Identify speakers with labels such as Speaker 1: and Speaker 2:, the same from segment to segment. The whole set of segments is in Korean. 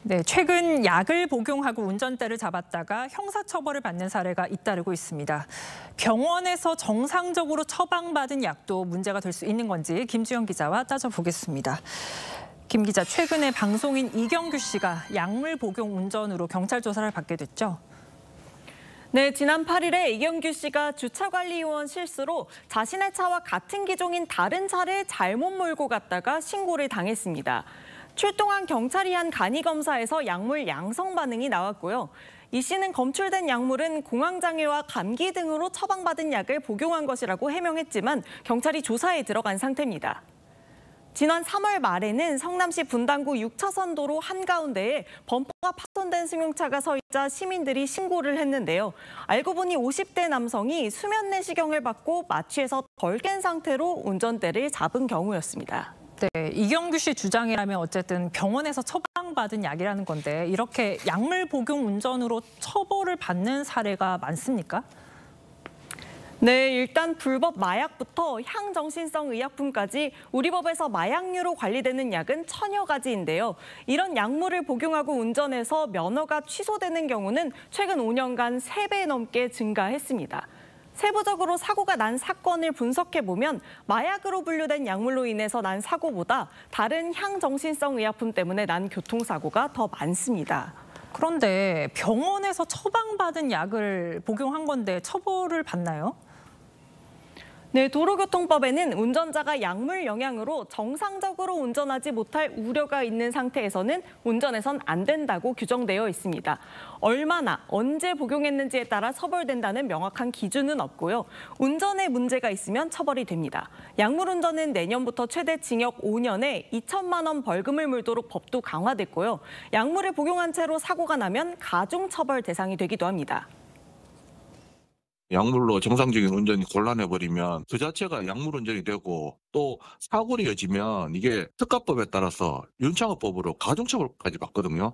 Speaker 1: 네, 최근 약을 복용하고 운전대를 잡았다가 형사처벌을 받는 사례가 잇따르고 있습니다. 병원에서 정상적으로 처방받은 약도 문제가 될 수 있는 건지 김주영 기자와 따져보겠습니다. 김 기자, 최근에 방송인 이경규 씨가 약물 복용 운전으로 경찰 조사를 받게 됐죠?
Speaker 2: 네, 지난 8일에 이경규 씨가 주차관리요원 실수로 자신의 차와 같은 기종인 다른 차를 잘못 몰고 갔다가 신고를 당했습니다. 출동한 경찰이 한 간이검사에서 약물 양성 반응이 나왔고요. 이 씨는 검출된 약물은 공황장애와 감기 등으로 처방받은 약을 복용한 것이라고 해명했지만 경찰이 조사에 들어간 상태입니다. 지난 3월 말에는 성남시 분당구 6차선 도로 한가운데에 범퍼가 파손된 승용차가 서 있자 시민들이 신고를 했는데요. 알고 보니 50대 남성이 수면 내시경을 받고 마취해서 덜 깬 상태로 운전대를 잡은 경우였습니다.
Speaker 1: 네, 이경규 씨 주장이라면 어쨌든 병원에서 처방받은 약이라는 건데 이렇게 약물 복용 운전으로 처벌을 받는 사례가 많습니까?
Speaker 2: 네, 일단 불법 마약부터 향정신성 의약품까지 우리 법에서 마약류로 관리되는 약은 1000여 가지인데요. 이런 약물을 복용하고 운전해서 면허가 취소되는 경우는 최근 5년간 3배 넘게 증가했습니다. 세부적으로 사고가 난 사건을 분석해보면 마약으로 분류된 약물로 인해서 난 사고보다 다른 향정신성 의약품 때문에 난 교통사고가 더 많습니다.
Speaker 1: 그런데 병원에서 처방받은 약을 복용한 건데 처벌을 받나요?
Speaker 2: 네, 도로교통법에는 운전자가 약물 영향으로 정상적으로 운전하지 못할 우려가 있는 상태에서는 운전해선 안 된다고 규정되어 있습니다. 얼마나, 언제 복용했는지에 따라 처벌된다는 명확한 기준은 없고요. 운전에 문제가 있으면 처벌이 됩니다. 약물 운전은 내년부터 최대 징역 5년에 2천만 원 벌금을 물도록 법도 강화됐고요. 약물을 복용한 채로 사고가 나면 가중처벌 대상이 되기도 합니다.
Speaker 3: 약물로 정상적인 운전이 곤란해버리면 그 자체가 약물 운전이 되고 또 사고로 이어지면 이게 특가법에 따라서 윤창호법으로 가중처벌까지 받거든요.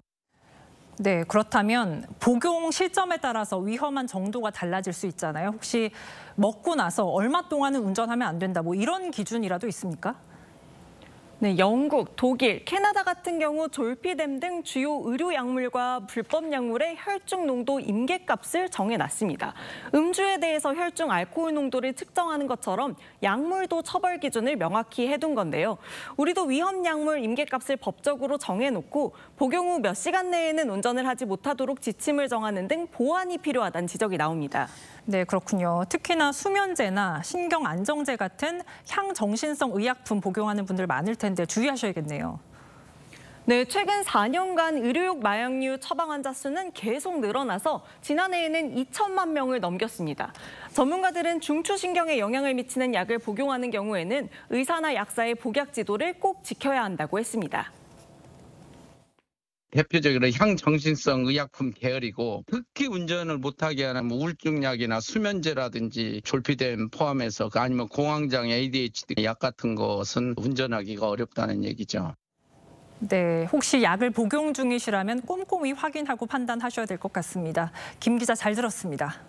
Speaker 1: 네, 그렇다면 복용 시점에 따라서 위험한 정도가 달라질 수 있잖아요. 혹시 먹고 나서 얼마 동안은 운전하면 안 된다, 뭐 이런 기준이라도 있습니까?
Speaker 2: 네, 영국, 독일, 캐나다 같은 경우 졸피뎀 등 주요 의료 약물과 불법 약물의 혈중 농도 임계값을 정해놨습니다. 음주에 대해서 혈중 알코올 농도를 측정하는 것처럼 약물도 처벌 기준을 명확히 해둔 건데요. 우리도 위험 약물 임계값을 법적으로 정해놓고 복용 후 몇 시간 내에는 운전을 하지 못하도록 지침을 정하는 등 보완이 필요하다는 지적이 나옵니다.
Speaker 1: 네, 그렇군요. 특히나 수면제나 신경안정제 같은 향정신성 의약품 복용하는 분들 많을 텐데 주의하셔야겠네요.
Speaker 2: 네, 최근 4년간 의료용 마약류 처방 환자 수는 계속 늘어나서 지난해에는 2천만 명을 넘겼습니다. 전문가들은 중추신경에 영향을 미치는 약을 복용하는 경우에는 의사나 약사의 복약 지도를 꼭 지켜야 한다고 했습니다.
Speaker 4: 대표적으로 향정신성 의약품 계열이고 특히 운전을 못하게 하는 우울증약이나 수면제라든지 졸피뎀 포함해서 아니면 공황장애, ADHD 약 같은 것은 운전하기가 어렵다는 얘기죠.
Speaker 1: 네, 혹시 약을 복용 중이시라면 꼼꼼히 확인하고 판단하셔야 될 것 같습니다. 김 기자 잘 들었습니다.